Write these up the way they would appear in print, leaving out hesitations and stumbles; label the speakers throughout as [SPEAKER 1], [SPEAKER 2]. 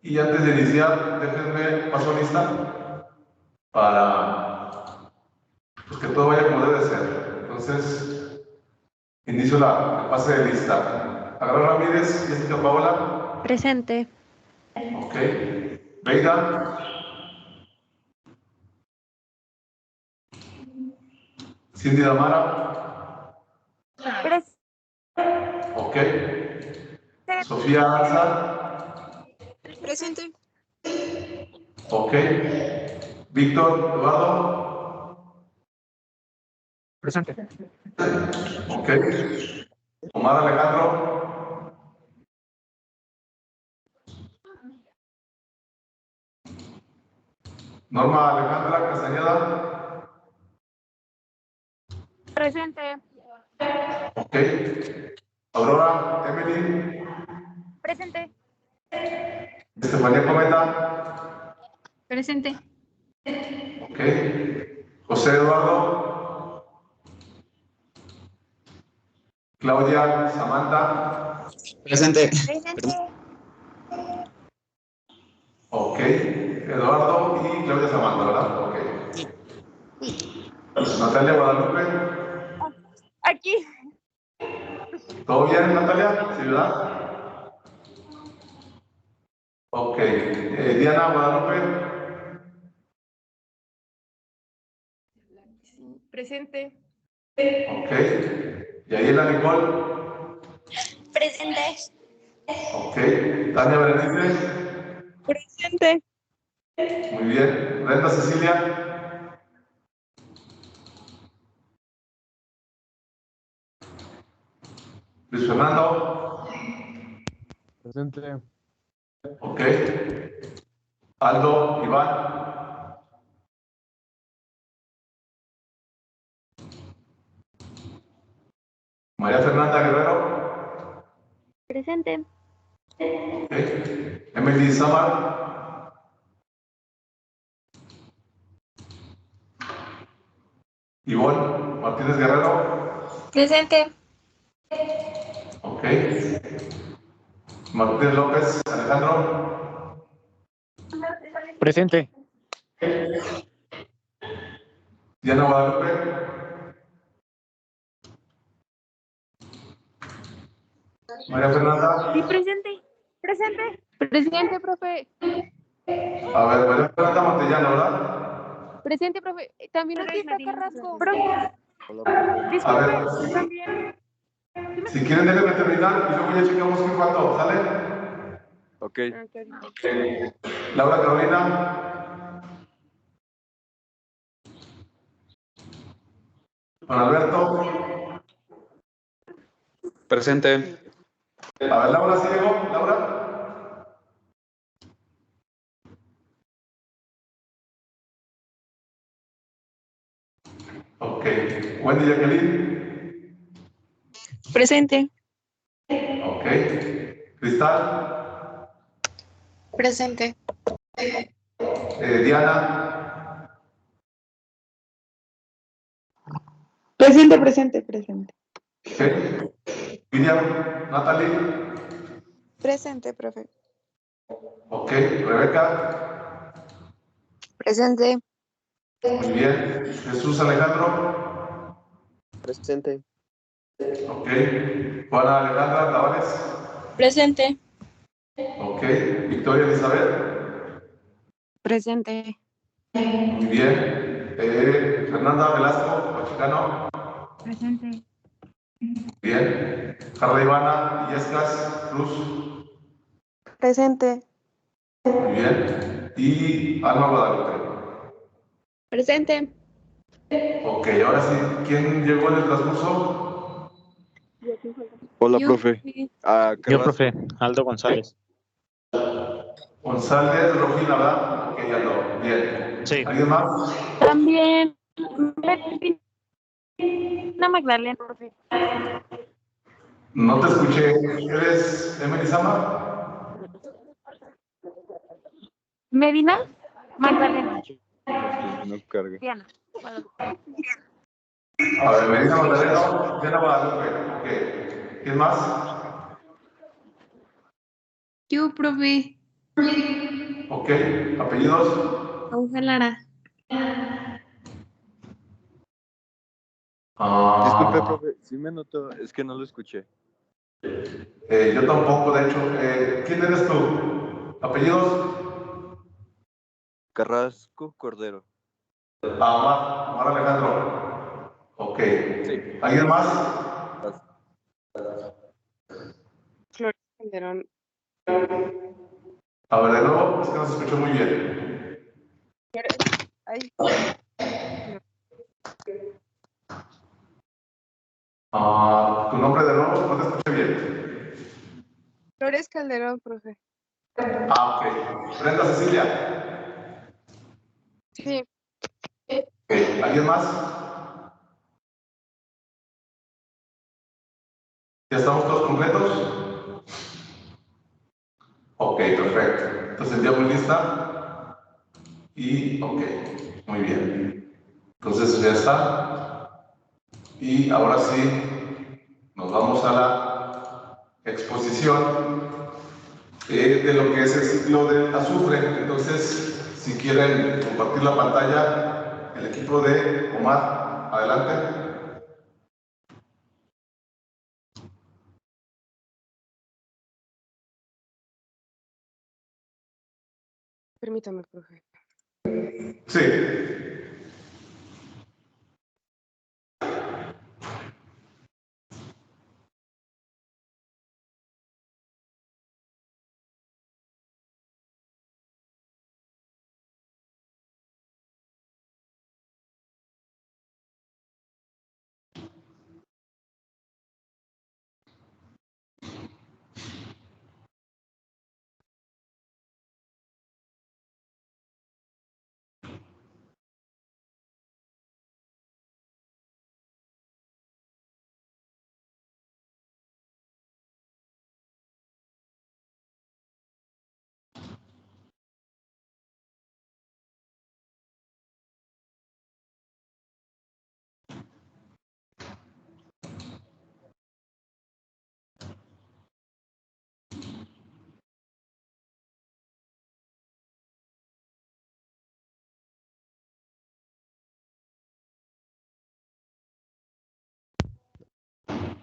[SPEAKER 1] Y antes de iniciar, déjenme paso lista para pues, que todo vaya como debe ser. Entonces, inicio el pase de lista. Agarra Ramírez, Jessica Paola.
[SPEAKER 2] Presente.
[SPEAKER 1] Ok. Veida. Cindy Damara.
[SPEAKER 2] Presente.
[SPEAKER 1] Ok. Sofía Garza.
[SPEAKER 3] Presente.
[SPEAKER 1] Ok. Víctor Eduardo.
[SPEAKER 4] Presente.
[SPEAKER 1] Ok. Omar Alejandro. Norma Alejandra Castañeda.
[SPEAKER 2] Presente.
[SPEAKER 1] Ok. Aurora Emily.
[SPEAKER 2] Presente.
[SPEAKER 1] Estefanía Cometa.
[SPEAKER 2] Presente.
[SPEAKER 1] Ok. José Eduardo. Claudia Samantha.
[SPEAKER 4] Presente.
[SPEAKER 1] Ok. Eduardo y Claudia Samantha, ¿verdad? Ok. Natalia Guadalupe.
[SPEAKER 2] Aquí.
[SPEAKER 1] ¿Todo bien, Natalia? ¿Sí, verdad? Ok. Diana Guadalupe.
[SPEAKER 2] Presente.
[SPEAKER 1] Ok. Yayela Nicole.
[SPEAKER 3] Presente.
[SPEAKER 1] Ok. Tania Berenice.
[SPEAKER 2] Presente.
[SPEAKER 1] Muy bien. Brenda Cecilia. Luis Fernando.
[SPEAKER 4] Presente.
[SPEAKER 1] Ok. Aldo Iván. María Fernanda Guerrero.
[SPEAKER 2] Presente.
[SPEAKER 1] Ok. Emily Samar. Ivonne Martínez Guerrero.
[SPEAKER 3] Presente.
[SPEAKER 1] Ok. Martínez López Alejandro.
[SPEAKER 4] Presente.
[SPEAKER 1] Diana Guadalupe. María Fernanda.
[SPEAKER 2] Sí, presente. Presente. Presente, profe.
[SPEAKER 1] A ver, María Fernanda Montellano, ¿verdad?
[SPEAKER 2] Presente, profe. También aquí está Carrasco.
[SPEAKER 4] Hola, profe.
[SPEAKER 1] A ver,
[SPEAKER 2] Disculpe, también.
[SPEAKER 1] si quieren déjenme terminar y luego ya checamos qué faltó, ¿sale?
[SPEAKER 4] Ok.
[SPEAKER 1] Laura Carolina. Juan Alberto.
[SPEAKER 4] Presente.
[SPEAKER 1] A ver, Laura, ¿sí llegó? Laura. Ok. Wendy Jacqueline.
[SPEAKER 3] Presente.
[SPEAKER 1] Ok. Cristal.
[SPEAKER 3] Presente.
[SPEAKER 1] Diana.
[SPEAKER 5] Presente, presente, presente.
[SPEAKER 1] Ok. Miriam. Natalie.
[SPEAKER 3] Presente, profe.
[SPEAKER 1] Ok. Rebeca.
[SPEAKER 3] Presente.
[SPEAKER 1] Muy bien. Jesús Alejandro.
[SPEAKER 4] Presente.
[SPEAKER 1] Ok. Juana Alejandra Tavares.
[SPEAKER 3] Presente.
[SPEAKER 1] Ok. Victoria Elizabeth.
[SPEAKER 2] Presente.
[SPEAKER 1] Muy bien. Fernanda Velasco Pachicano.
[SPEAKER 2] Presente.
[SPEAKER 1] Bien. Carla Ivana Illescas Cruz.
[SPEAKER 3] Presente.
[SPEAKER 1] Muy bien. Y Alma Guadalupe.
[SPEAKER 3] Presente.
[SPEAKER 1] Ok, ahora sí, ¿quién llegó en el transcurso?
[SPEAKER 4] Hola,
[SPEAKER 2] Yo.
[SPEAKER 4] profe.
[SPEAKER 6] Yo,
[SPEAKER 4] Carrasco.
[SPEAKER 6] profe, Aldo González.
[SPEAKER 1] González Rojina, ¿verdad? Ok, ya no. Bien.
[SPEAKER 6] Sí.
[SPEAKER 1] ¿Alguien más?
[SPEAKER 2] También. Medina Magdalena, profe.
[SPEAKER 1] No te escuché. ¿Eres Emily Sama?
[SPEAKER 2] Medina Magdalena.
[SPEAKER 4] No carga.
[SPEAKER 2] Diana.
[SPEAKER 1] A ver, Medina Magdaleno, Diana Guadalupe. Ok. ¿Quién más?
[SPEAKER 2] Yo, profe.
[SPEAKER 1] Ok, apellidos.
[SPEAKER 3] Ángel Lara.
[SPEAKER 4] Disculpe,
[SPEAKER 1] Ah,
[SPEAKER 4] profe, sí me notó, es que no lo escuché.
[SPEAKER 1] yo tampoco, de hecho. ¿Quién eres tú? ¿Apellidos?
[SPEAKER 4] Carrasco Cordero.
[SPEAKER 1] Omar Alejandro. Ok.
[SPEAKER 4] Sí.
[SPEAKER 1] ¿Alguien más?
[SPEAKER 5] Flores Calderón.
[SPEAKER 1] A ver, de nuevo, es que no se escuchó muy bien.
[SPEAKER 5] Ay,
[SPEAKER 1] Tu nombre de nuevo, no te escuché bien.
[SPEAKER 5] Flores Calderón, profe.
[SPEAKER 1] Ok. Brenda Cecilia.
[SPEAKER 5] Sí.
[SPEAKER 1] Ok. ¿Alguien más? ¿Ya estamos todos completos? Ok, perfecto. Entonces enviamos lista. Y ok, muy bien. Entonces ya está. Y ahora sí, nos vamos a la exposición de lo que es el ciclo del azufre. Entonces, si quieren compartir la pantalla, el equipo de Omar, adelante.
[SPEAKER 5] Permítame, profe.
[SPEAKER 1] Sí.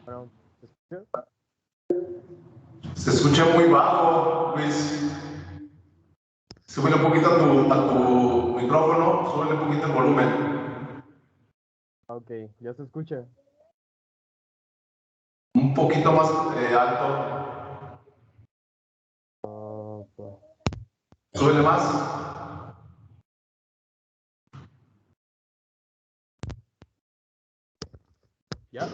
[SPEAKER 7] Bueno, ¿se escucha?
[SPEAKER 1] Se escucha muy bajo, Luis. Súbele un poquito a tu micrófono, súbele un poquito el volumen.
[SPEAKER 7] Ok, ya se escucha.
[SPEAKER 1] Un poquito más alto.
[SPEAKER 7] Pues,
[SPEAKER 1] Súbele más.
[SPEAKER 7] ¿ya?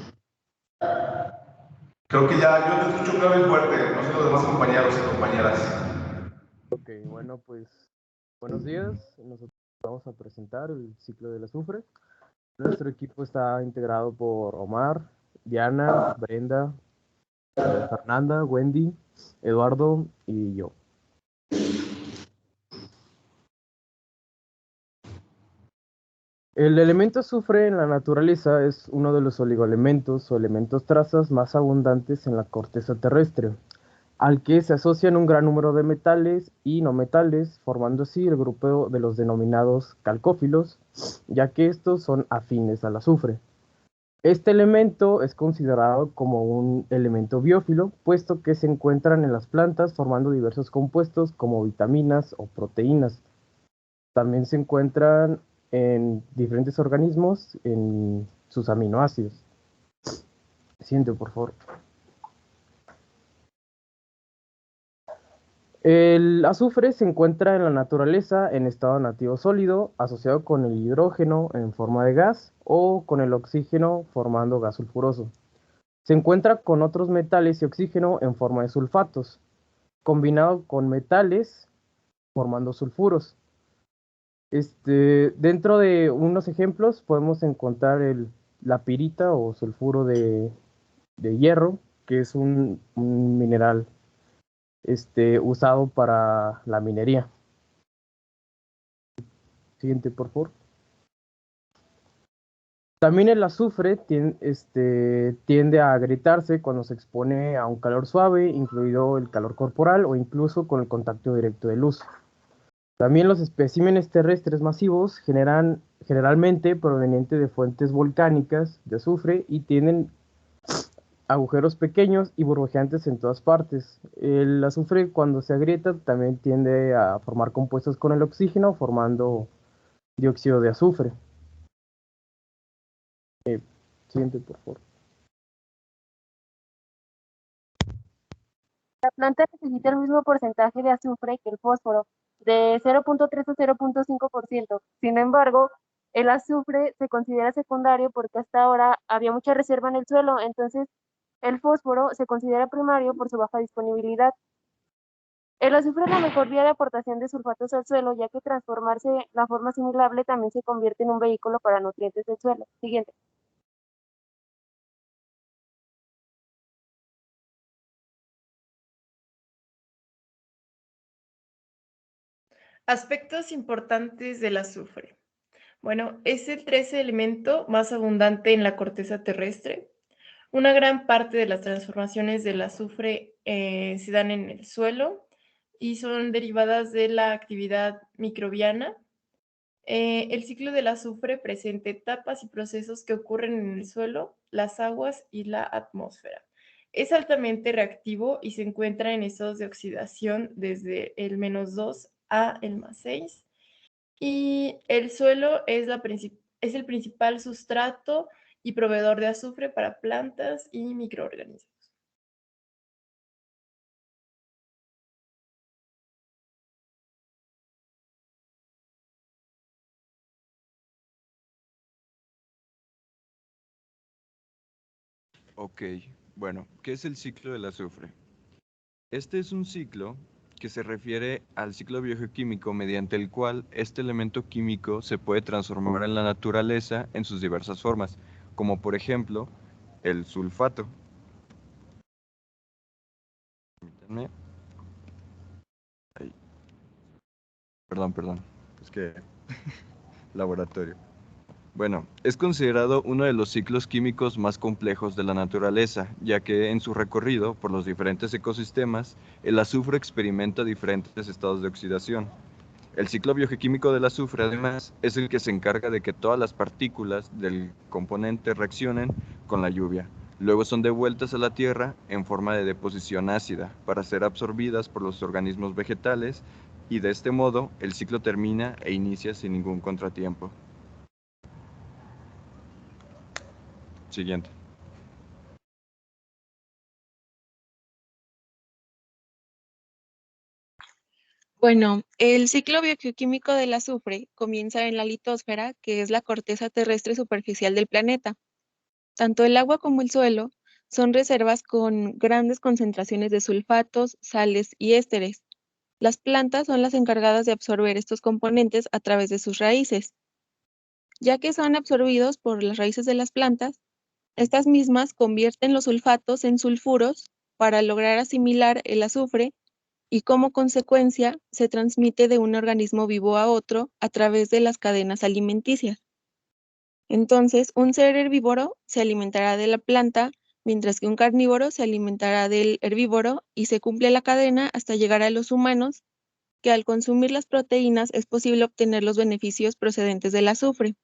[SPEAKER 1] Creo que ya yo te escucho claro y fuerte. No sé los demás compañeros y compañeras.
[SPEAKER 7] Ok, bueno, pues buenos días. Nosotros vamos a presentar el ciclo del azufre. Nuestro equipo está integrado por Omar, Diana, Brenda, Fernanda, Wendy, Eduardo y yo. El elemento azufre en la naturaleza es uno de los oligoelementos o elementos trazas más abundantes en la corteza terrestre, al que se asocian un gran número de metales y no metales, formando así el grupo de los denominados calcófilos, ya que estos son afines al azufre. Este elemento es considerado como un elemento biófilo, puesto que se encuentran en las plantas formando diversos compuestos como vitaminas o proteínas. También se encuentran en diferentes organismos en sus aminoácidos. Siguiente, por favor. El azufre se encuentra en la naturaleza en estado nativo sólido, asociado con el hidrógeno en forma de gas o con el oxígeno formando gas sulfuroso. Se encuentra con otros metales y oxígeno en forma de sulfatos, combinado con metales formando sulfuros. Dentro de unos ejemplos podemos encontrar la pirita o sulfuro de hierro, que es un mineral usado para la minería. Siguiente, por favor. También el azufre tiende a agrietarse cuando se expone a un calor suave, incluido el calor corporal o incluso con el contacto directo de luz. También los especímenes terrestres masivos generan generalmente provenientes de fuentes volcánicas de azufre y tienen agujeros pequeños y burbujeantes en todas partes. El azufre, cuando se agrieta, también tiende a formar compuestos con el oxígeno, formando dióxido de azufre. Siguiente, por favor.
[SPEAKER 2] La planta necesita el mismo porcentaje de azufre que el fósforo, de 0.3 a 0.5%. Sin embargo, el azufre se considera secundario porque hasta ahora había mucha reserva en el suelo, entonces el fósforo se considera primario por su baja disponibilidad. El azufre es la mejor vía de aportación de sulfatos al suelo, ya que transformarse la forma asimilable también se convierte en un vehículo para nutrientes del suelo. Siguiente.
[SPEAKER 8] Aspectos importantes del azufre. Bueno, es el 13 elemento más abundante en la corteza terrestre. Una gran parte de las transformaciones del azufre se dan en el suelo y son derivadas de la actividad microbiana. El ciclo del azufre presenta etapas y procesos que ocurren en el suelo, las aguas y la atmósfera. Es altamente reactivo y se encuentra en estados de oxidación desde el -2 a el +6. Y el suelo es el principal sustrato y proveedor de azufre para plantas y microorganismos.
[SPEAKER 4] Ok, bueno, ¿qué es el ciclo del azufre? Este es un ciclo que se refiere al ciclo biogeoquímico mediante el cual este elemento químico se puede transformar en la naturaleza en sus diversas formas, como por ejemplo el sulfato. Permítanme. Ahí. Perdón, es que laboratorio. Bueno, es considerado uno de los ciclos químicos más complejos de la naturaleza, ya que en su recorrido por los diferentes ecosistemas, el azufre experimenta diferentes estados de oxidación. El ciclo biogequímico del azufre, además, es el que se encarga de que todas las partículas del componente reaccionen con la lluvia. Luego son devueltas a la tierra en forma de deposición ácida para ser absorbidas por los organismos vegetales y de este modo el ciclo termina e inicia sin ningún contratiempo. Siguiente.
[SPEAKER 3] Bueno, el ciclo biogeoquímico del azufre comienza en la litosfera, que es la corteza terrestre superficial del planeta. Tanto el agua como el suelo son reservas con grandes concentraciones de sulfatos, sales y ésteres. Las plantas son las encargadas de absorber estos componentes a través de sus raíces. Ya que son absorbidos por las raíces de las plantas, estas mismas convierten los sulfatos en sulfuros para lograr asimilar el azufre y como consecuencia se transmite de un organismo vivo a otro a través de las cadenas alimenticias. Entonces, un ser herbívoro se alimentará de la planta, mientras que un carnívoro se alimentará del herbívoro y se cumple la cadena hasta llegar a los humanos, que al consumir las proteínas es posible obtener los beneficios procedentes del azufre.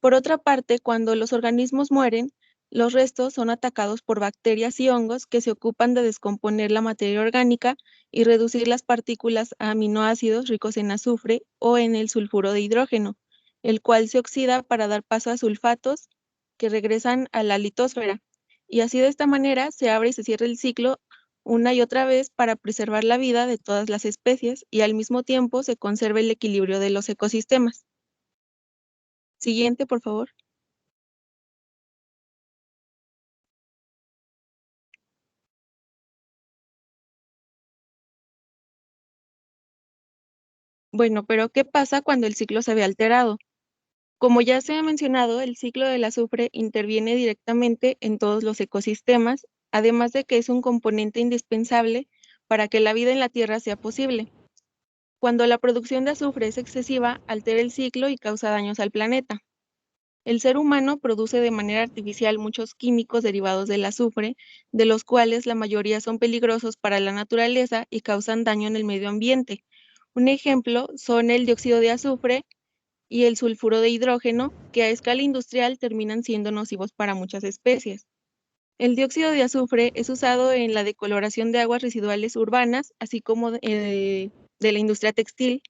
[SPEAKER 3] Por otra parte, cuando los organismos mueren, los restos son atacados por bacterias y hongos que se ocupan de descomponer la materia orgánica y reducir las partículas a aminoácidos ricos en azufre o en el sulfuro de hidrógeno, el cual se oxida para dar paso a sulfatos que regresan a la litosfera. Y así de esta manera se abre y se cierra el ciclo una y otra vez para preservar la vida de todas las especies y al mismo tiempo se conserva el equilibrio de los ecosistemas. Siguiente, por favor. Bueno, pero ¿qué pasa cuando el ciclo se ve alterado? Como ya se ha mencionado, el ciclo del azufre interviene directamente en todos los ecosistemas, además de que es un componente indispensable para que la vida en la Tierra sea posible. Cuando la producción de azufre es excesiva, altera el ciclo y causa daños al planeta. El ser humano produce de manera artificial muchos químicos derivados del azufre, de los cuales la mayoría son peligrosos para la naturaleza y causan daño en el medio ambiente. Un ejemplo son el dióxido de azufre y el sulfuro de hidrógeno, que a escala industrial terminan siendo nocivos para muchas especies. El dióxido de azufre es usado en la decoloración de aguas residuales urbanas, así como de la industria textil,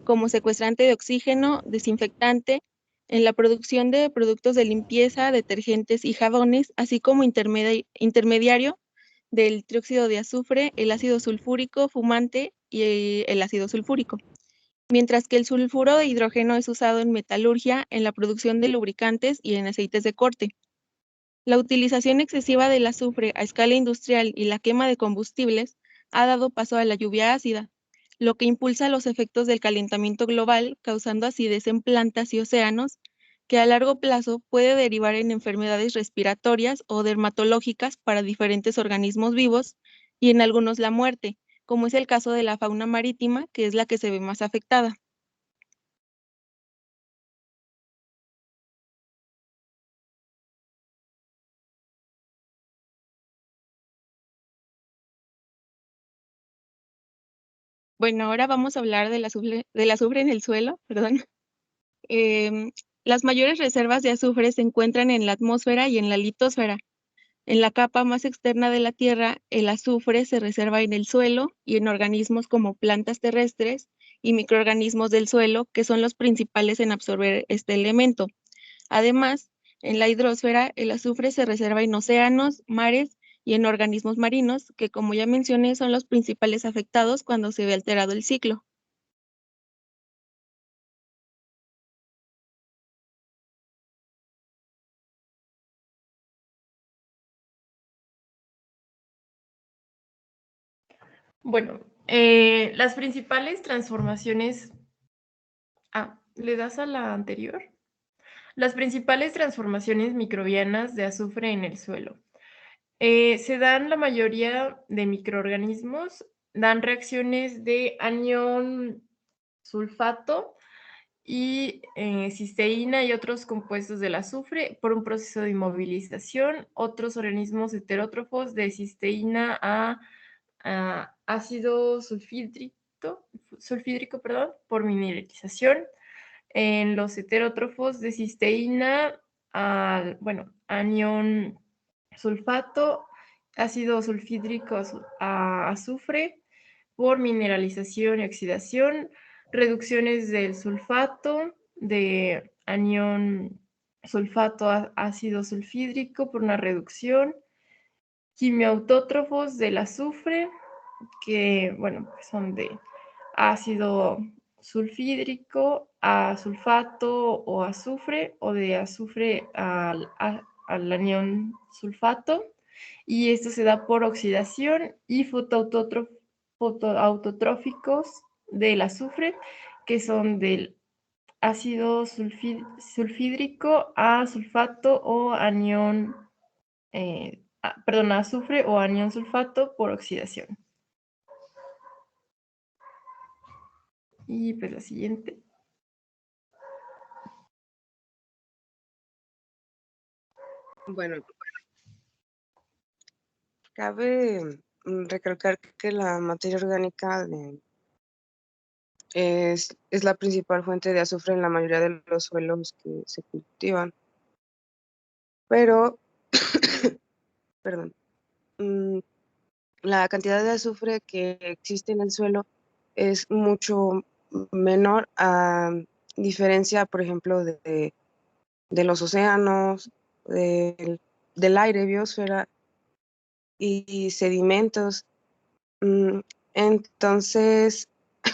[SPEAKER 3] como secuestrante de oxígeno, desinfectante, en la producción de productos de limpieza, detergentes y jabones, así como intermediario del trióxido de azufre, el ácido sulfúrico fumante y el ácido sulfúrico. Mientras que el sulfuro de hidrógeno es usado en metalurgia, en la producción de lubricantes y en aceites de corte. La utilización excesiva del azufre a escala industrial y la quema de combustibles ha dado paso a la lluvia ácida, lo que impulsa los efectos del calentamiento global, causando acidez en plantas y océanos, que a largo plazo puede derivar en enfermedades respiratorias o dermatológicas para diferentes organismos vivos y en algunos la muerte, como es el caso de la fauna marítima, que es la que se ve más afectada. Bueno, ahora vamos a hablar del azufre en el suelo, perdón. Las mayores reservas de azufre se encuentran en la atmósfera y en la litosfera. En la capa más externa de la Tierra, el azufre se reserva en el suelo y en organismos como plantas terrestres y microorganismos del suelo, que son los principales en absorber este elemento. Además, en la hidrosfera, el azufre se reserva en océanos, mares y en organismos marinos, que como ya mencioné, son los principales afectados cuando se ve alterado el ciclo.
[SPEAKER 8] Bueno, las principales transformaciones... ¿le das a la anterior? Las principales transformaciones microbianas de azufre en el suelo. Se dan la mayoría de microorganismos, dan reacciones de anión sulfato y cisteína y otros compuestos del azufre por un proceso de inmovilización. Otros organismos heterótrofos de cisteína a ácido sulfídrico, por mineralización. En los heterótrofos de cisteína, anión sulfato, ácido sulfídrico a azufre por mineralización y oxidación, reducciones del sulfato de anión sulfato a ácido sulfídrico por una reducción, quimiautótrofos del azufre, que son de ácido sulfídrico a sulfato o azufre, o de azufre al anión sulfato, y esto se da por oxidación, y fotoautotróficos del azufre, que son del ácido sulfídrico a sulfato o anión, azufre o anión sulfato por oxidación. Y pues la siguiente.
[SPEAKER 5] Bueno, cabe recalcar que la materia orgánica es la principal fuente de azufre en la mayoría de los suelos que se cultivan. Pero, perdón, la cantidad de azufre que existe en el suelo es mucho menor a diferencia, por ejemplo, de los océanos, del aire, biosfera y sedimentos. Entonces,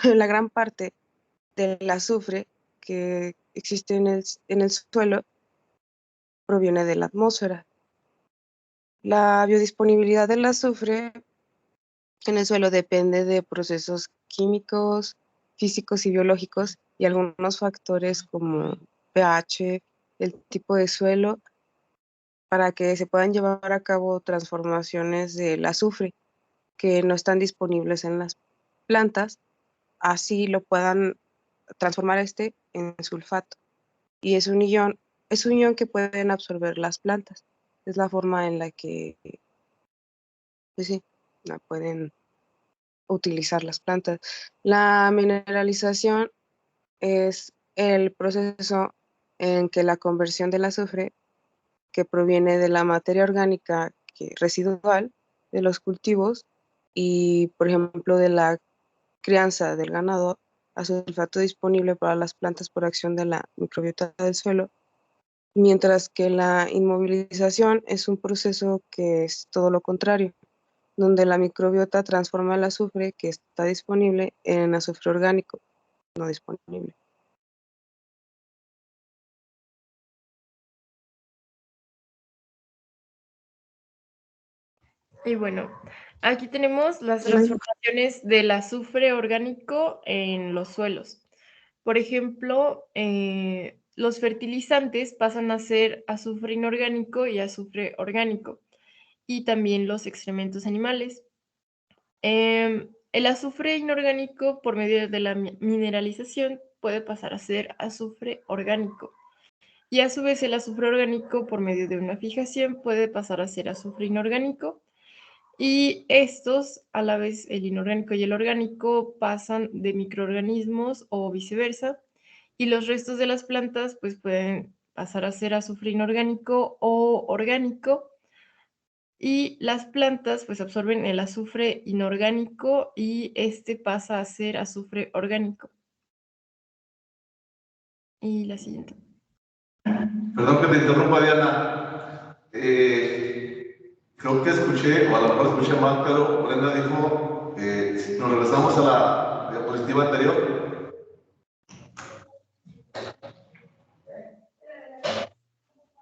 [SPEAKER 5] la gran parte del azufre que existe en el suelo proviene de la atmósfera. La biodisponibilidad del azufre en el suelo depende de procesos químicos, físicos y biológicos y algunos factores como pH, el tipo de suelo, para que se puedan llevar a cabo transformaciones del azufre que no están disponibles en las plantas, así lo puedan transformar en sulfato. Y es un ion es un ion que pueden absorber las plantas. Es la forma en la que, pues sí, la pueden utilizar las plantas. La mineralización es el proceso en que la conversión del azufre, que proviene de la materia orgánica residual de los cultivos y, por ejemplo, de la crianza del ganado, a sulfato disponible para las plantas por acción de la microbiota del suelo, mientras que la inmovilización es un proceso que es todo lo contrario, donde la microbiota transforma el azufre que está disponible en azufre orgánico no disponible.
[SPEAKER 8] Y bueno, aquí tenemos las transformaciones del azufre orgánico en los suelos. Por ejemplo, los fertilizantes pasan a ser azufre inorgánico y azufre orgánico, y también los excrementos animales. El azufre inorgánico, por medio de la mineralización, puede pasar a ser azufre orgánico. Y a su vez el azufre orgánico, por medio de una fijación, puede pasar a ser azufre inorgánico. Y estos, a la vez el inorgánico y el orgánico, pasan de microorganismos o viceversa. Y los restos de las plantas pues pueden pasar a ser azufre inorgánico o orgánico. Y las plantas pues absorben el azufre inorgánico y este pasa a ser azufre orgánico. Y la siguiente.
[SPEAKER 1] Perdón que te interrumpa, Diana. Creo que escuché, o a lo mejor escuché mal, pero Brenda dijo, nos regresamos a la diapositiva anterior.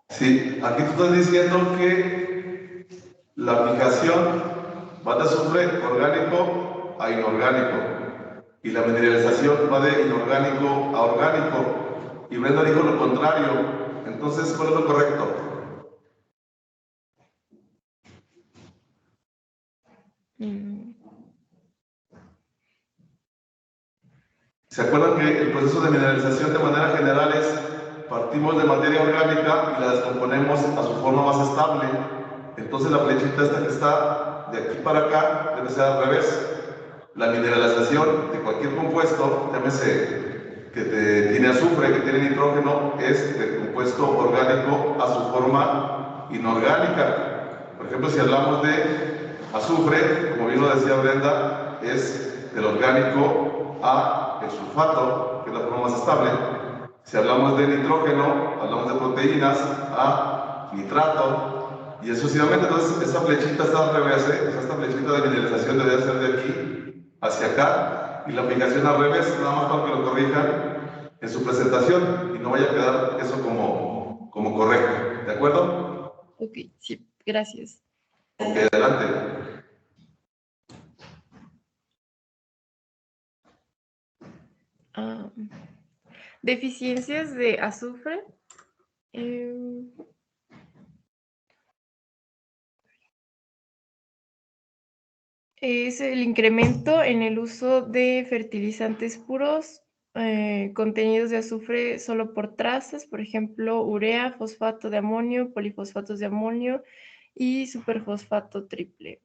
[SPEAKER 1] Sí, aquí tú estás diciendo que la fijación va de azufre orgánico a inorgánico y la mineralización va de inorgánico a orgánico. Y Brenda dijo lo contrario. Entonces, ¿cuál es lo correcto? ¿Se acuerdan que el proceso de mineralización de manera general es partimos de materia orgánica y la descomponemos a su forma más estable? Entonces la flechita esta que está de aquí para acá debe ser al revés. La mineralización de cualquier compuesto, llámese que tiene azufre, que tiene nitrógeno, es del compuesto orgánico a su forma inorgánica. Por ejemplo, si hablamos de azufre, como bien lo decía Brenda, es del orgánico a el sulfato, que es la forma más estable. Si hablamos de nitrógeno, hablamos de proteínas a nitrato, y sucesivamente. Entonces, esta flechita está al revés, ¿eh? O sea, esta flechita de mineralización debe ser de aquí hacia acá, y la aplicación al revés, nada más para que lo corrijan en su presentación y no vaya a quedar eso como correcto. ¿De acuerdo?
[SPEAKER 8] Ok, sí, gracias.
[SPEAKER 1] Ok, adelante.
[SPEAKER 8] Deficiencias de azufre. Es el incremento en el uso de fertilizantes puros, contenidos de azufre solo por trazas, por ejemplo, urea, fosfato de amonio, polifosfatos de amonio y superfosfato triple.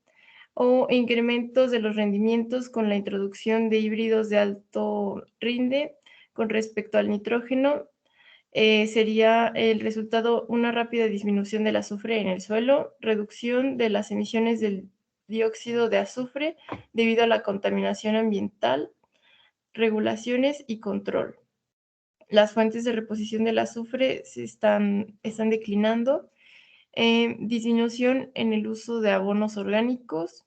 [SPEAKER 8] O incrementos de los rendimientos con la introducción de híbridos de alto rinde con respecto al nitrógeno. Sería el resultado una rápida disminución del azufre en el suelo, reducción de las emisiones del dióxido de azufre debido a la contaminación ambiental, regulaciones y control. Las fuentes de reposición del azufre están declinando, disminución en el uso de abonos orgánicos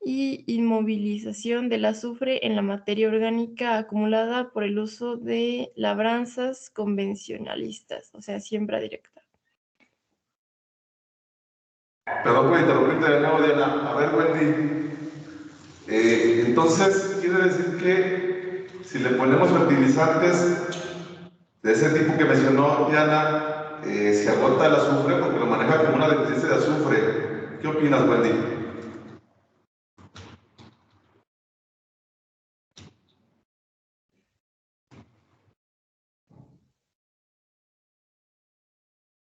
[SPEAKER 8] y inmovilización del azufre en la materia orgánica acumulada por el uso de labranzas convencionalistas, o sea, siembra directa.
[SPEAKER 1] Perdón por interrumpirte de nuevo, Diana. A ver, Wendy. Entonces, quiere decir que si le ponemos fertilizantes de ese tipo que mencionó Diana, se agota el azufre porque lo maneja como una deficiencia de azufre. ¿Qué opinas, Wendy?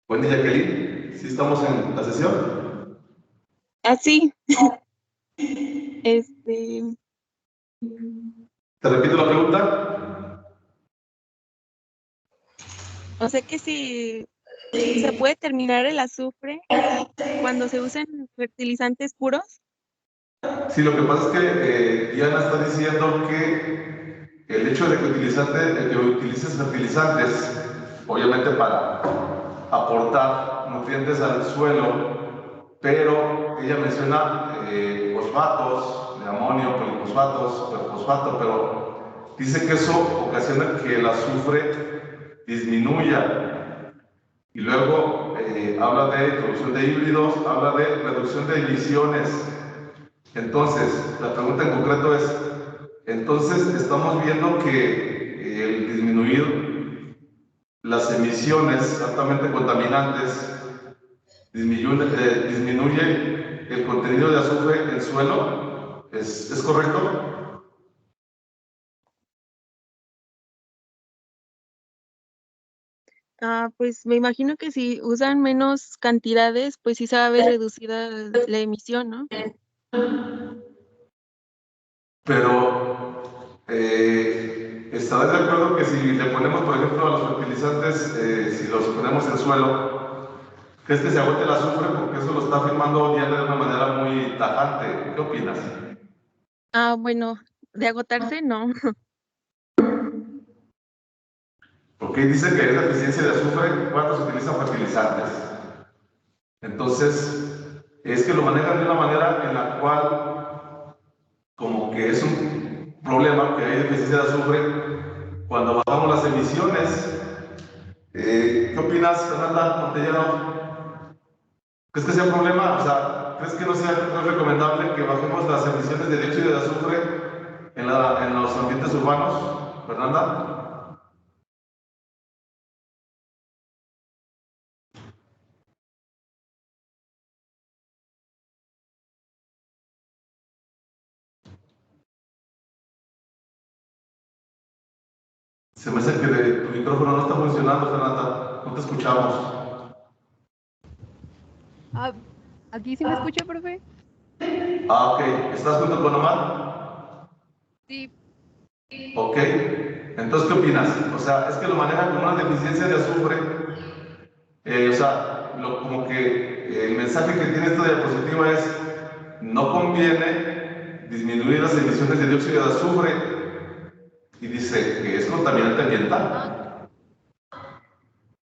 [SPEAKER 1] Buen día, Jacqueline. ¿Sí estamos en la sesión?
[SPEAKER 3] Así.
[SPEAKER 1] ¿Te repito la pregunta?
[SPEAKER 3] O sea que si se puede terminar el azufre cuando se usan fertilizantes puros.
[SPEAKER 1] Sí, lo que pasa es que Diana está diciendo que el hecho de que utilices fertilizantes, obviamente para aportar nutrientes al suelo, pero ella menciona fosfatos, de amonio, polifosfatos, perfosfato, pero dice que eso ocasiona que el azufre disminuya. Y luego habla de introducción de híbridos, habla de reducción de emisiones. Entonces, la pregunta en concreto es, entonces estamos viendo que el disminuir las emisiones altamente contaminantes disminuye el contenido de azufre en el suelo. ¿Es correcto?
[SPEAKER 3] Pues me imagino que si usan menos cantidades, pues sí se va a ver reducida la emisión, ¿no?
[SPEAKER 1] Pero ¿estarás de acuerdo que si le ponemos, por ejemplo, a los fertilizantes, si los ponemos en suelo, crees que se agote el azufre? Porque eso lo está afirmando Diana de una manera muy tajante. ¿Qué opinas?
[SPEAKER 3] Bueno, de agotarse, no.
[SPEAKER 1] Porque dice que es deficiencia de azufre cuando se utilizan fertilizantes. Entonces, es que lo manejan de una manera en la cual como que es un problema que hay deficiencia de azufre cuando bajamos las emisiones. ¿Qué opinas, Fernanda Montellano? ¿Crees que sea un problema? O sea, ¿crees que no es recomendable que bajemos las emisiones de dióxido de azufre en los ambientes urbanos, Fernanda? Se me hace que tu micrófono no está funcionando, Fernanda. No te escuchamos.
[SPEAKER 9] ¿Aquí sí me escucha, profe?
[SPEAKER 1] Ok. ¿Estás junto con Omar?
[SPEAKER 9] Sí.
[SPEAKER 1] Ok. Entonces, ¿qué opinas? O sea, es que lo manejan como una deficiencia de azufre. O sea, como que el mensaje que tiene esta diapositiva es: no conviene disminuir las emisiones de dióxido de azufre. Y dice que es contaminante ambiental.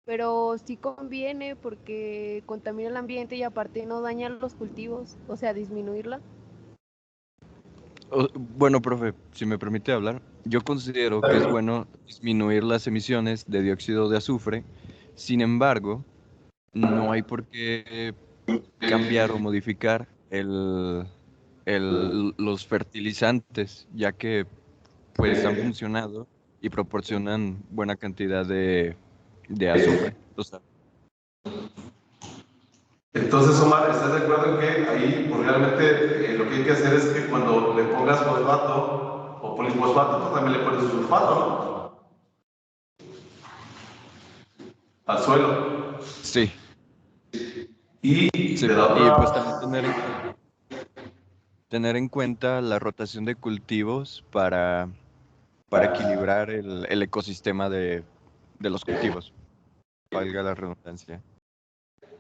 [SPEAKER 9] Pero sí conviene porque contamina el ambiente y aparte no daña los cultivos, o sea, disminuirla.
[SPEAKER 4] Bueno, profe, si me permite hablar, yo considero que es bueno disminuir las emisiones de dióxido de azufre. Sin embargo, no hay por qué cambiar o modificar los fertilizantes, ya que pues han funcionado y proporcionan buena cantidad de azufre. O sea,
[SPEAKER 1] Entonces, Omar, ¿estás de acuerdo en que ahí pues, realmente lo que hay que hacer es que cuando le pongas fosfato o polifosfato, pues también le pones sulfato, ¿no? Al suelo.
[SPEAKER 4] sí.
[SPEAKER 1] Y
[SPEAKER 4] Sí,
[SPEAKER 1] de la
[SPEAKER 4] y
[SPEAKER 1] otra...
[SPEAKER 4] pues también tener en cuenta la rotación de cultivos para equilibrar el ecosistema de los cultivos, valga la redundancia.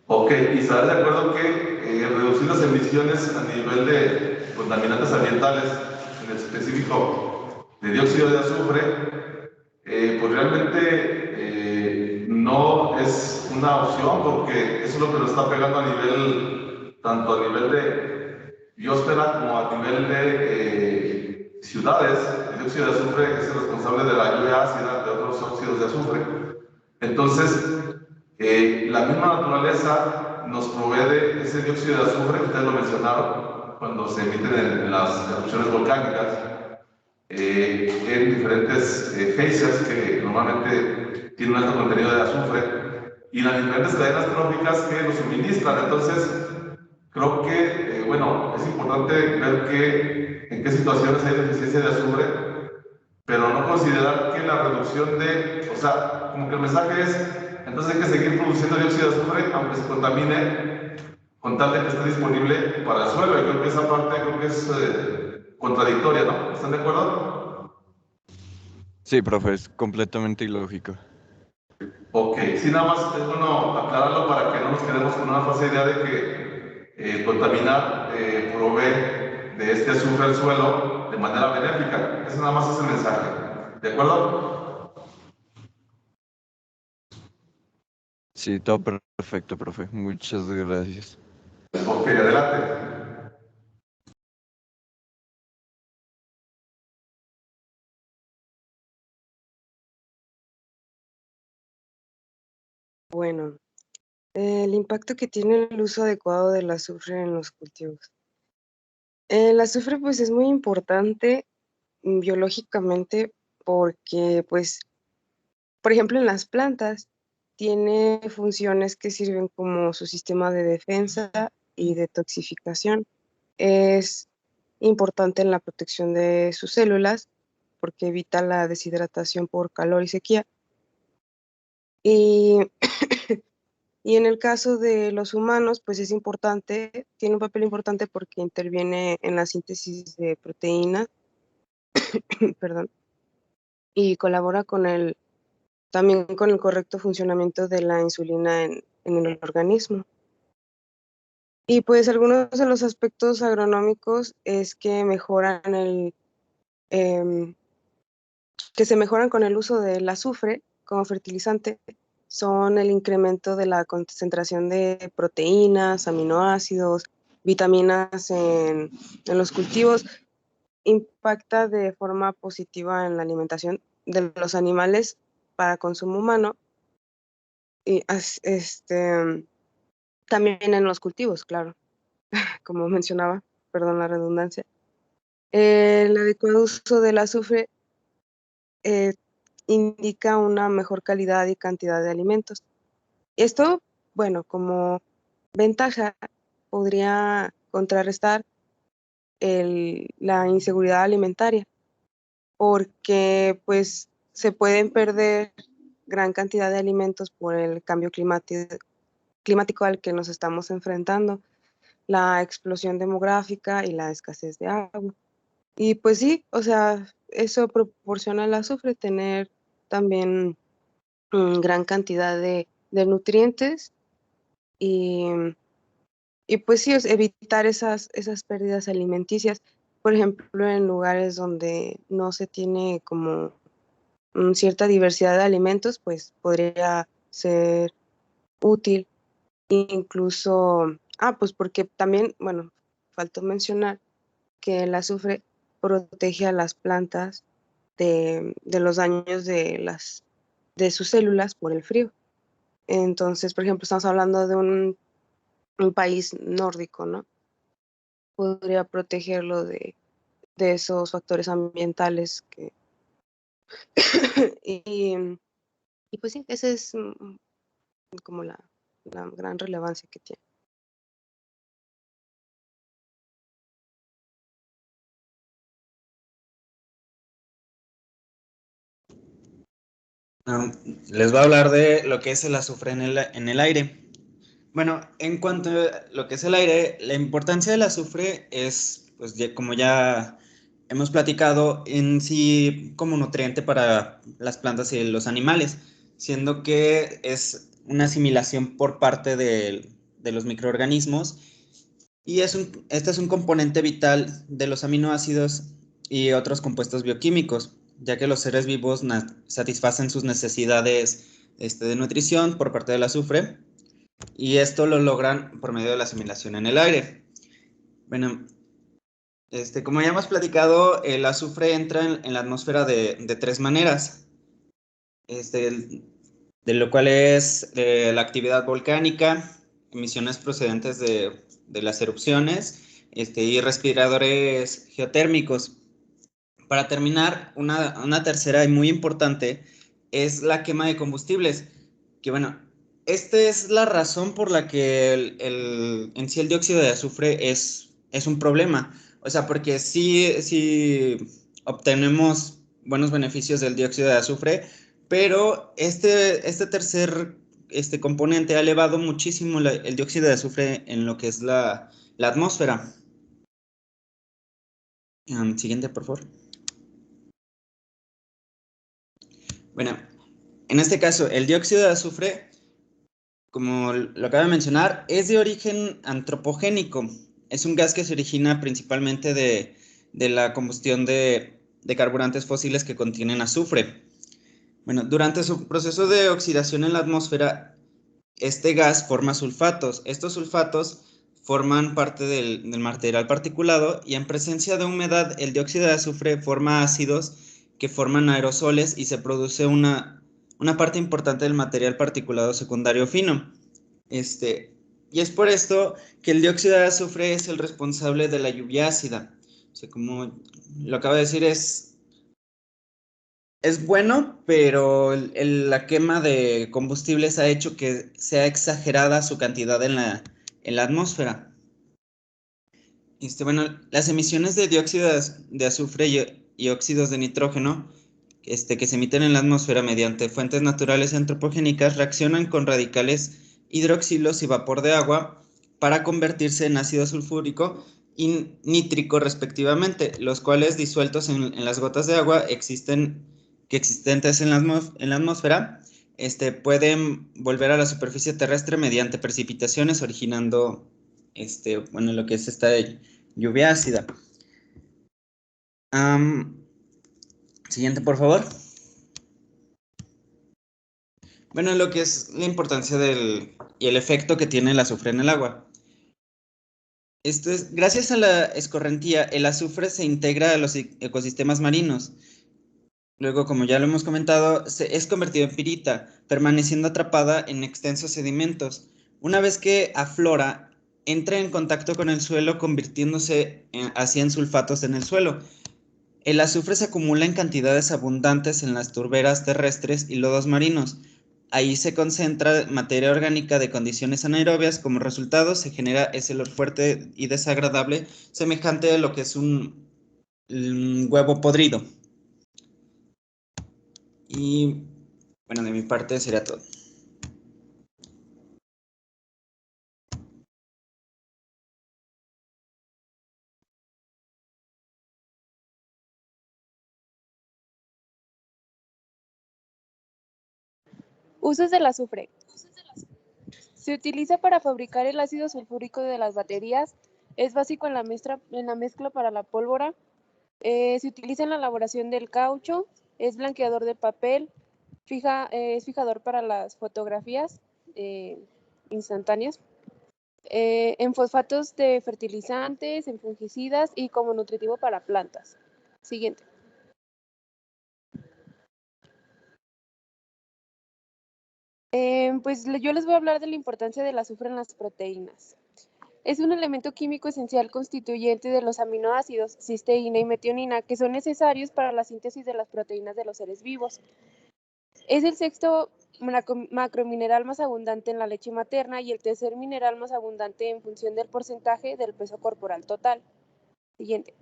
[SPEAKER 1] Ok, ¿y estarás de acuerdo que reducir las emisiones a nivel de contaminantes ambientales, en específico de dióxido de azufre, pues realmente no es una opción, porque eso es lo que nos está pegando a nivel, tanto a nivel de biosfera como a nivel de ciudades? El dióxido de azufre es el responsable de la lluvia ácida, de otros óxidos de azufre. Entonces, la misma naturaleza nos provee de ese dióxido de azufre, ustedes lo mencionaron, cuando se emiten en las erupciones volcánicas, en diferentes geysers que normalmente tienen un alto contenido de azufre, y las diferentes cadenas tróficas que lo suministran. Entonces, creo que, bueno, es importante ver en qué situaciones hay deficiencia de azufre, pero no considerar que la reducción de, o sea, como que el mensaje es: Entonces hay que seguir produciendo dióxido de azufre, aunque se contamine, con tal de que esté disponible para el suelo. Y creo que esa parte creo que es contradictoria, ¿no? ¿Están de acuerdo?
[SPEAKER 4] Sí, profe, es completamente ilógico.
[SPEAKER 1] Ok, sí, nada más es bueno aclararlo para que no nos quedemos con una falsa idea de que contaminar provee de este azufre al suelo de manera benéfica. Ese nada más es el mensaje. ¿De acuerdo?
[SPEAKER 4] Sí, todo perfecto, profe. Muchas gracias.
[SPEAKER 1] Ok, adelante.
[SPEAKER 5] Bueno, el impacto que tiene el uso adecuado del azufre en los cultivos. El azufre pues es muy importante biológicamente porque pues, por ejemplo, en las plantas tiene funciones que sirven como su sistema de defensa y detoxificación. Es importante en la protección de sus células porque evita la deshidratación por calor y sequía. Y, y en el caso de los humanos, pues es importante, tiene un papel importante porque interviene en la síntesis de proteínas, perdón, y colabora también con el correcto funcionamiento de la insulina en el organismo. Y pues algunos de los aspectos agronómicos es que que se mejoran con el uso del azufre como fertilizante son el incremento de la concentración de proteínas, aminoácidos, vitaminas en los cultivos, impacta de forma positiva en la alimentación de los animales para consumo humano y también en los cultivos, claro, como mencionaba, perdón la redundancia. El adecuado uso del azufre eh, indica una mejor calidad y cantidad de alimentos. Esto, bueno, como ventaja podría contrarrestar la inseguridad alimentaria, porque pues se pueden perder gran cantidad de alimentos por el cambio climático al que nos estamos enfrentando, la explosión demográfica y la escasez de agua. Y pues sí, o sea, eso proporciona al azufre tener también gran cantidad de nutrientes y, y pues sí, evitar esas pérdidas alimenticias. Por ejemplo, en lugares donde no se tiene como cierta diversidad de alimentos, pues podría ser útil. Incluso, pues porque también, bueno, faltó mencionar que el azufre protege a las plantas de los daños de sus células por el frío. Entonces, por ejemplo, estamos hablando de un país nórdico, ¿no? Podría protegerlo de esos factores ambientales y, y pues sí, esa es como la gran relevancia que tiene.
[SPEAKER 10] Les voy a hablar de lo que es el azufre en el aire. Bueno, en cuanto a lo que es el aire, la importancia del azufre es, pues como ya hemos platicado, en sí como nutriente para las plantas y los animales, siendo que es una asimilación por parte de los microorganismos y este es un componente vital de los aminoácidos y otros compuestos bioquímicos, ya que los seres vivos satisfacen sus necesidades de nutrición por parte del azufre y esto lo logran por medio de la asimilación en el aire. Bueno, como ya hemos platicado, el azufre entra en la atmósfera de tres maneras, de lo cual es la actividad volcánica, emisiones procedentes de las erupciones y respiradores geotérmicos. Para terminar, una tercera y muy importante es la quema de combustibles, que bueno, esta es la razón por la que en sí el dióxido de azufre es un problema. O sea, porque sí obtenemos buenos beneficios del dióxido de azufre, pero este tercer este componente ha elevado muchísimo el dióxido de azufre en lo que es la atmósfera. Siguiente, por favor. Bueno, en este caso, el dióxido de azufre, como lo acabo de mencionar, es de origen antropogénico. Es un gas que se origina principalmente de la combustión de carburantes fósiles que contienen azufre. Bueno, durante su proceso de oxidación en la atmósfera, este gas forma sulfatos. Estos sulfatos forman parte del material particulado y en presencia de humedad, el dióxido de azufre forma ácidos que forman aerosoles y se produce una parte importante del material particulado secundario fino. Y es por esto que el dióxido de azufre es el responsable de la lluvia ácida. O sea, como lo acabo de decir, es bueno, pero la quema de combustibles ha hecho que sea exagerada su cantidad en la atmósfera. Bueno, las emisiones de dióxido de azufre y óxidos de nitrógeno que se emiten en la atmósfera mediante fuentes naturales y antropogénicas reaccionan con radicales hidroxilos y vapor de agua para convertirse en ácido sulfúrico y nítrico respectivamente, los cuales disueltos en las gotas de agua existentes en la atmósfera, pueden volver a la superficie terrestre mediante precipitaciones originando bueno, lo que es esta lluvia ácida. Siguiente, por favor. Bueno, lo que es la importancia y el efecto que tiene el azufre en el agua. Gracias a la escorrentía, el azufre se integra a los ecosistemas marinos. Luego, como ya lo hemos comentado, es convertido en pirita, permaneciendo atrapada en extensos sedimentos. Una vez que aflora, entra en contacto con el suelo, convirtiéndose así en sulfatos en el suelo. El azufre se acumula en cantidades abundantes en las turberas terrestres y lodos marinos. Ahí se concentra materia orgánica de condiciones anaerobias. Como resultado, se genera ese olor fuerte y desagradable, semejante a lo que es un huevo podrido. Y bueno, de mi parte sería todo.
[SPEAKER 2] Usos del azufre. Se utiliza para fabricar el ácido sulfúrico de las baterías. Es básico en la mezcla para la pólvora. Se utiliza en la elaboración del caucho. Es blanqueador de papel. Es fijador para las fotografías instantáneas. En fosfatos de fertilizantes, en fungicidas y como nutritivo para plantas. Siguiente. Pues yo les voy a hablar de la importancia del azufre en las proteínas. Es un elemento químico esencial constituyente de los aminoácidos cisteína y metionina que son necesarios para la síntesis de las proteínas de los seres vivos. Es el sexto macromineral más abundante en la leche materna y el tercer mineral más abundante en función del porcentaje del peso corporal total. Siguiente.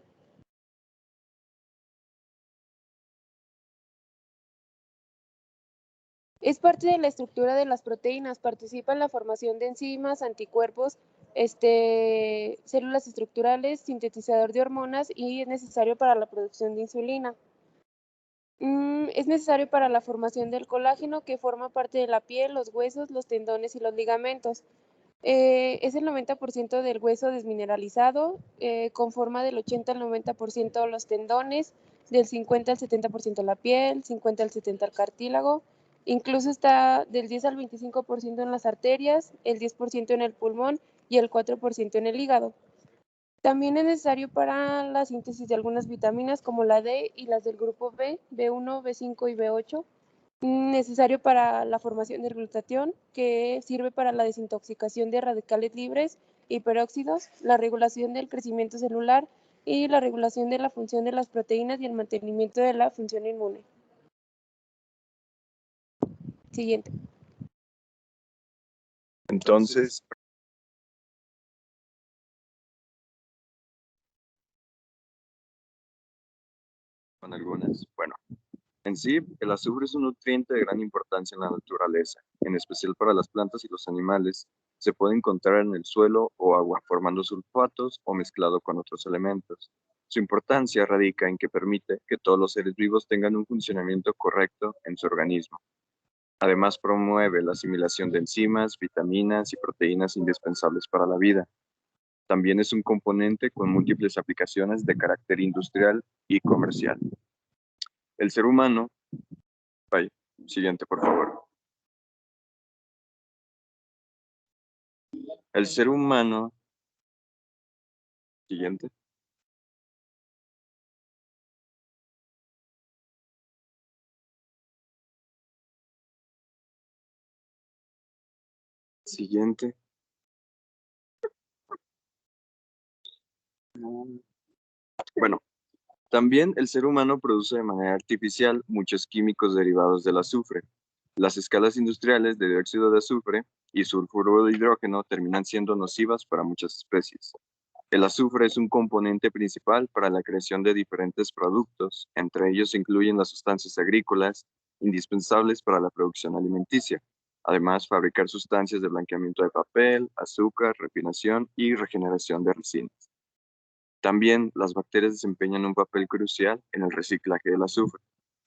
[SPEAKER 2] Es parte de la estructura de las proteínas, participa en la formación de enzimas, anticuerpos, células estructurales, sintetizador de hormonas y es necesario para la producción de insulina. Es necesario para la formación del colágeno que forma parte de la piel, los huesos, los tendones y los ligamentos. Es el 90% del hueso desmineralizado, conforma del 80 al 90% los tendones, del 50 al 70% la piel, 50 al 70% el cartílago, incluso está del 10 al 25% en las arterias, el 10% en el pulmón y el 4% en el hígado. También es necesario para la síntesis de algunas vitaminas como la D y las del grupo B, B1, B5 y B8. Necesario para la formación del glutatión, que sirve para la desintoxicación de radicales libres y peróxidos, la regulación del crecimiento celular y la regulación de la función de las proteínas y el mantenimiento de la función inmune. Siguiente.
[SPEAKER 4] Entonces, con algunas, bueno, En sí, el azufre es un nutriente de gran importancia en la naturaleza, en especial para las plantas y los animales. Se puede encontrar en el suelo o agua, formando sulfatos o mezclado con otros elementos. Su importancia radica en que permite que todos los seres vivos tengan un funcionamiento correcto en su organismo. Además, promueve la asimilación de enzimas, vitaminas y proteínas indispensables para la vida. También es un componente con múltiples aplicaciones de carácter industrial y comercial. El ser humano, vaya, siguiente por favor. El ser humano, siguiente. Siguiente. Bueno, también el ser humano produce de manera artificial muchos químicos derivados del azufre. Las escalas industriales de dióxido de azufre y sulfuro de hidrógeno terminan siendo nocivas para muchas especies. El azufre es un componente principal para la creación de diferentes productos, entre ellos se incluyen las sustancias agrícolas indispensables para la producción alimenticia. Además, fabricar sustancias de blanqueamiento de papel, azúcar, refinación y regeneración de resinas. También las bacterias desempeñan un papel crucial en el reciclaje del azufre.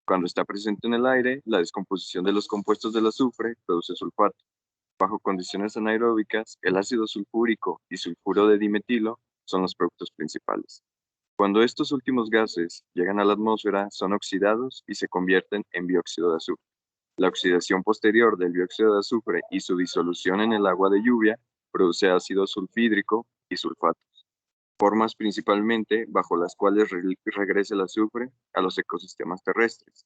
[SPEAKER 4] Cuando está presente en el aire, la descomposición de los compuestos del azufre produce sulfato. Bajo condiciones anaeróbicas, el ácido sulfúrico y sulfuro de dimetilo son los productos principales. Cuando estos últimos gases llegan a la atmósfera, son oxidados y se convierten en dióxido de azufre. La oxidación posterior del dióxido de azufre y su disolución en el agua de lluvia produce ácido sulfídrico y sulfatos, formas principalmente bajo las cuales regresa el azufre a los ecosistemas terrestres.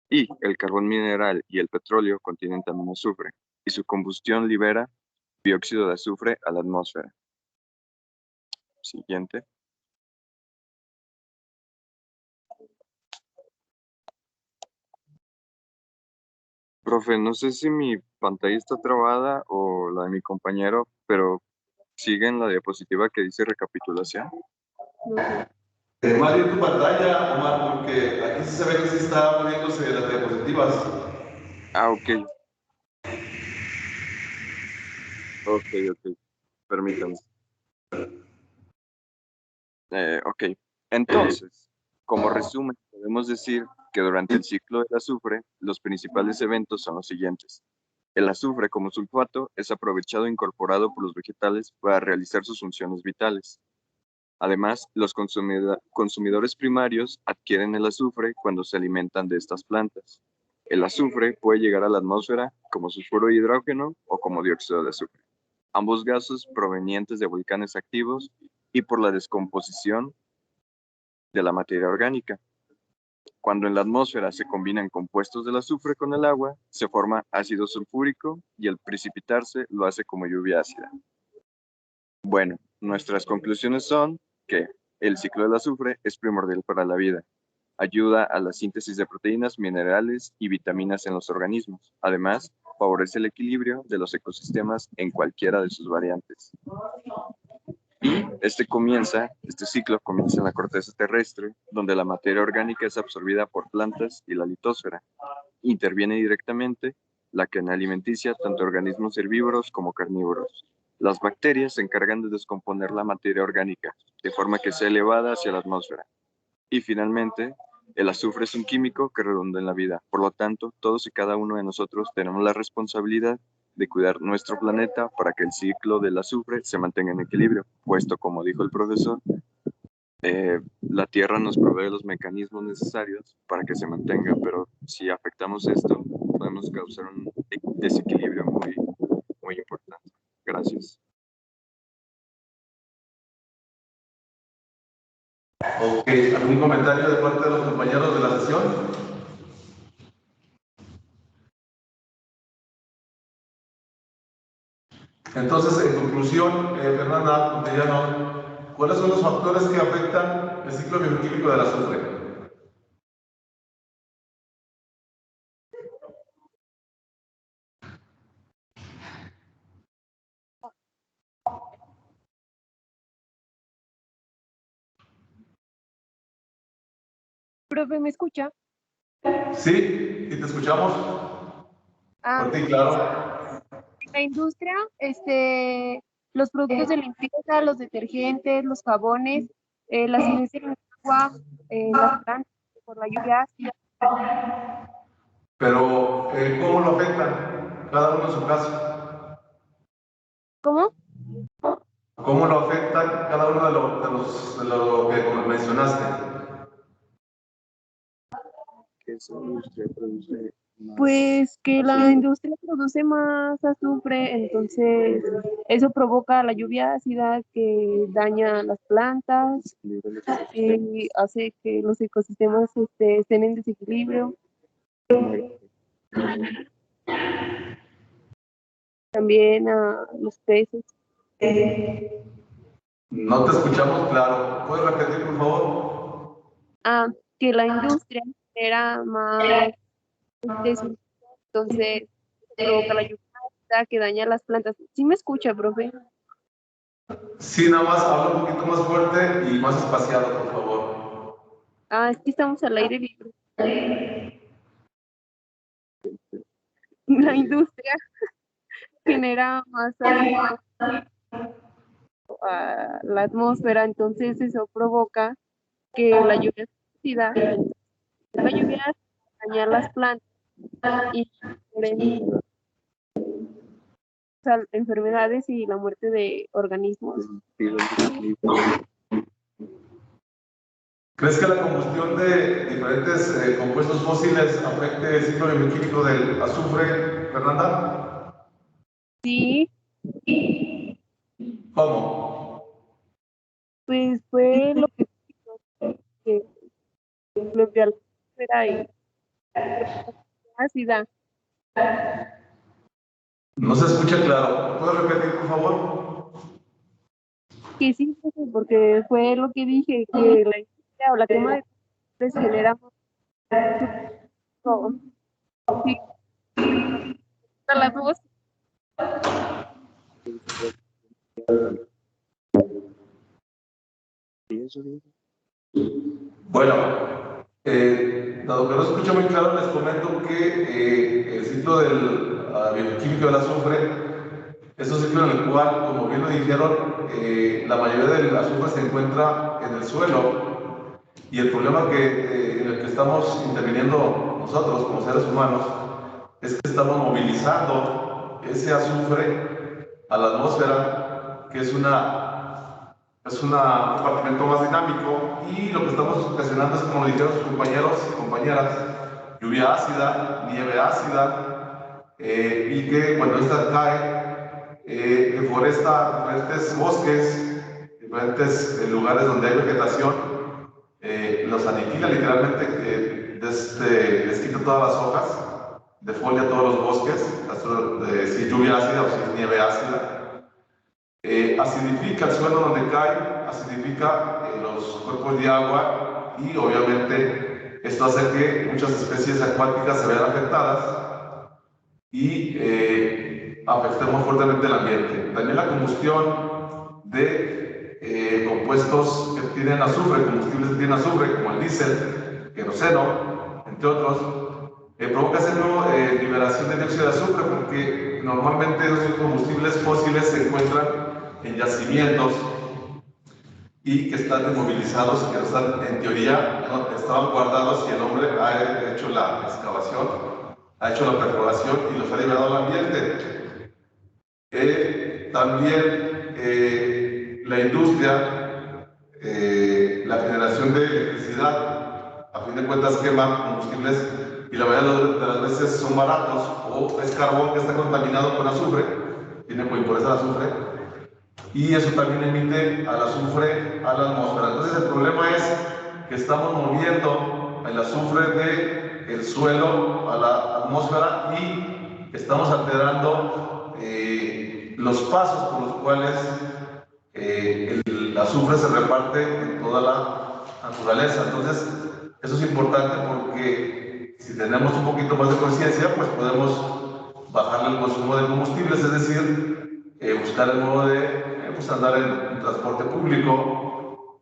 [SPEAKER 4] Y el carbón mineral y el petróleo contienen también azufre, y su combustión libera dióxido de azufre a la atmósfera. Siguiente. Profe, no sé si mi pantalla está trabada o la de mi compañero, pero sigue en la diapositiva que dice recapitulación.
[SPEAKER 1] Más bien tu pantalla, Omar, porque aquí sí se ve que sí está moviéndose las diapositivas.
[SPEAKER 4] Ah, ok. Ok. Permítame. Ok. Entonces, como resumen, podemos decir que durante el ciclo del azufre, los principales eventos son los siguientes. El azufre como sulfato es aprovechado e incorporado por los vegetales para realizar sus funciones vitales. Además, los consumidores primarios adquieren el azufre cuando se alimentan de estas plantas. El azufre puede llegar a la atmósfera como sulfuro de hidrógeno o como dióxido de azufre, ambos gases provenientes de volcanes activos y por la descomposición de la materia orgánica. Cuando en la atmósfera se combinan compuestos del azufre con el agua, se forma ácido sulfúrico y al precipitarse lo hace como lluvia ácida. Bueno, nuestras conclusiones son que el ciclo del azufre es primordial para la vida. Ayuda a la síntesis de proteínas, minerales y vitaminas en los organismos. Además, favorece el equilibrio de los ecosistemas en cualquiera de sus variantes. Y este ciclo comienza en la corteza terrestre, donde la materia orgánica es absorbida por plantas y la litósfera. Interviene directamente la cadena alimenticia, tanto organismos herbívoros como carnívoros. Las bacterias se encargan de descomponer la materia orgánica, de forma que sea elevada hacia la atmósfera. Y finalmente, el azufre es un químico que redunda en la vida. Por lo tanto, todos y cada uno de nosotros tenemos la responsabilidad de cuidar nuestro planeta para que el ciclo del azufre se mantenga en equilibrio, puesto, como dijo el profesor, la Tierra nos provee los mecanismos necesarios para que se mantenga, pero si afectamos esto, podemos causar un desequilibrio muy importante. Gracias.
[SPEAKER 1] Ok, ¿algún comentario de parte de los compañeros de la sesión? Entonces, en conclusión, Fernanda Montellano, ¿cuáles son los factores que afectan el ciclo bioquímico del azufre?
[SPEAKER 9] Profe, ¿me escucha?
[SPEAKER 1] Sí, y te escuchamos.
[SPEAKER 2] Ah,
[SPEAKER 1] Por ti, claro.
[SPEAKER 2] la industria, los productos de limpieza, los detergentes, los jabones, la incidencia en el agua, las plantas por la lluvia ácida.
[SPEAKER 1] Pero, ¿cómo lo afectan? Cada uno en su caso.
[SPEAKER 2] ¿Cómo?
[SPEAKER 1] ¿Cómo lo afectan cada uno de lo que mencionaste?
[SPEAKER 2] Pues que la industria produce más azufre, entonces eso provoca la lluvia ácida que daña las plantas y hace que los ecosistemas estén en desequilibrio. También a los peces.
[SPEAKER 1] No te escuchamos claro. ¿Puedes repetir, por favor?
[SPEAKER 2] Que la industria genera más desequilibrio, entonces provoca la lluvia ácida que daña las plantas. ¿Sí me escucha, profe?
[SPEAKER 1] Sí, nada más habla un poquito más fuerte y más espaciado, por favor.
[SPEAKER 2] Es que estamos al aire libre. La industria genera más azufre a la atmósfera, entonces eso provoca que la lluvia ácida daña las plantas y enfermedades y la muerte de organismos.
[SPEAKER 1] ¿Crees que la combustión de diferentes compuestos fósiles afecte el ciclo bioquímico del azufre, Fernanda?
[SPEAKER 2] Sí.
[SPEAKER 1] ¿Cómo?
[SPEAKER 2] Pues fue lo que influyó a la atmósfera y ácida.
[SPEAKER 1] No se escucha claro. ¿Puedes repetir, por favor?
[SPEAKER 2] Que sí, porque fue lo que dije, que la industria o la quema de combustibles genera sí, la atmósfera.
[SPEAKER 1] Bueno, dado que no se escucha muy claro, les comento que el ciclo del bioquímico del azufre es un ciclo en el cual, como bien lo dijeron, la mayoría del azufre se encuentra en el suelo y el problema en el que estamos interviniendo nosotros como seres humanos es que estamos movilizando ese azufre a la atmósfera, que es un compartimento más dinámico, y lo que estamos ocasionando es, como dijeron sus compañeros y compañeras, lluvia ácida, nieve ácida, y que cuando esta cae, deforesta diferentes bosques, diferentes lugares donde hay vegetación, los aniquila literalmente, les quita todas las hojas, defolia todos los bosques, si es lluvia ácida o si es nieve ácida. Acidifica el suelo donde cae, acidifica los cuerpos de agua, y obviamente esto hace que muchas especies acuáticas se vean afectadas y afectemos fuertemente el ambiente. También la combustión de compuestos que tienen azufre, combustibles que tienen azufre, como el diésel, queroseno, entre otros, provoca liberación de dióxido de azufre, porque normalmente esos combustibles fósiles se encuentran en yacimientos y que están inmovilizados, que están, en teoría, ¿no?, estaban guardados, y el hombre ha hecho la excavación, ha hecho la perforación y los ha liberado al ambiente. También la industria, la generación de electricidad, a fin de cuentas quema combustibles, y la mayoría de las veces son baratos, o es carbón que está contaminado con azufre, tiene como impureza de azufre, y eso también emite al azufre a la atmósfera. Entonces el problema es que estamos moviendo el azufre del suelo a la atmósfera y estamos alterando los pasos por los cuales el azufre se reparte en toda la naturaleza. Entonces eso es importante, porque si tenemos un poquito más de conciencia, pues podemos bajarle el consumo de combustibles, es decir, buscar el modo de andar en transporte público,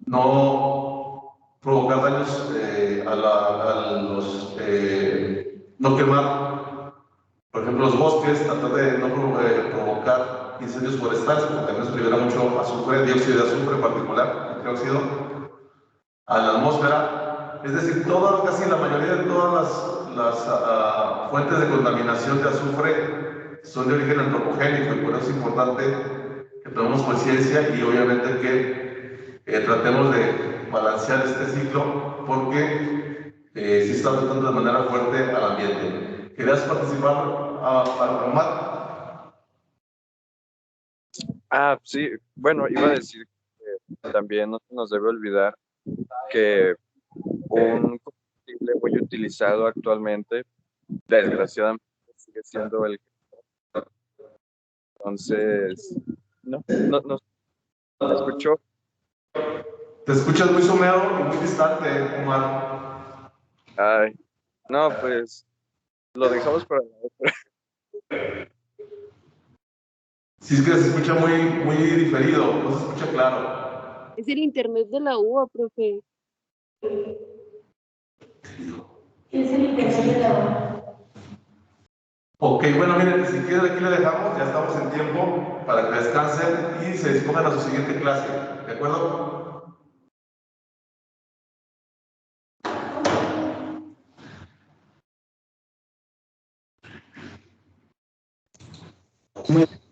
[SPEAKER 1] no provocar daños a los, no quemar, por ejemplo, los bosques, tratar de no provocar incendios forestales, porque también se libera mucho azufre, dióxido de azufre en particular, el trióxido, a la atmósfera. Es decir, casi la mayoría de todas las fuentes de contaminación de azufre son de origen antropogénico, y por eso es importante que tomemos conciencia y obviamente que tratemos de balancear este ciclo, porque sí está afectando de manera fuerte al ambiente. ¿Querías participar, Omar?
[SPEAKER 4] Sí, bueno, iba a decir que también no se nos debe olvidar que un combustible muy utilizado actualmente, desgraciadamente, sigue siendo el. Entonces, no, ¿me escuchó?
[SPEAKER 1] Te escuchas muy someado y muy distante, Omar.
[SPEAKER 4] Ay, no, pues lo dejamos para la otra.
[SPEAKER 1] Sí, es que se escucha muy diferido, no se escucha claro.
[SPEAKER 9] Es el internet de la UA, profe.
[SPEAKER 1] Es el internet de la UA. Ok, bueno, miren, si quieren aquí le dejamos, ya estamos en tiempo para que descansen y se dispongan a su siguiente clase, ¿de acuerdo?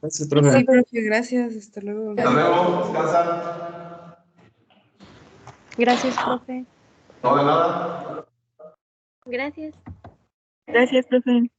[SPEAKER 10] Gracias, profe.
[SPEAKER 5] Sí, profe, gracias, hasta luego.
[SPEAKER 1] Hasta luego, descansan.
[SPEAKER 3] Gracias, profe.
[SPEAKER 1] No, de nada.
[SPEAKER 2] Gracias.
[SPEAKER 3] Gracias, profe.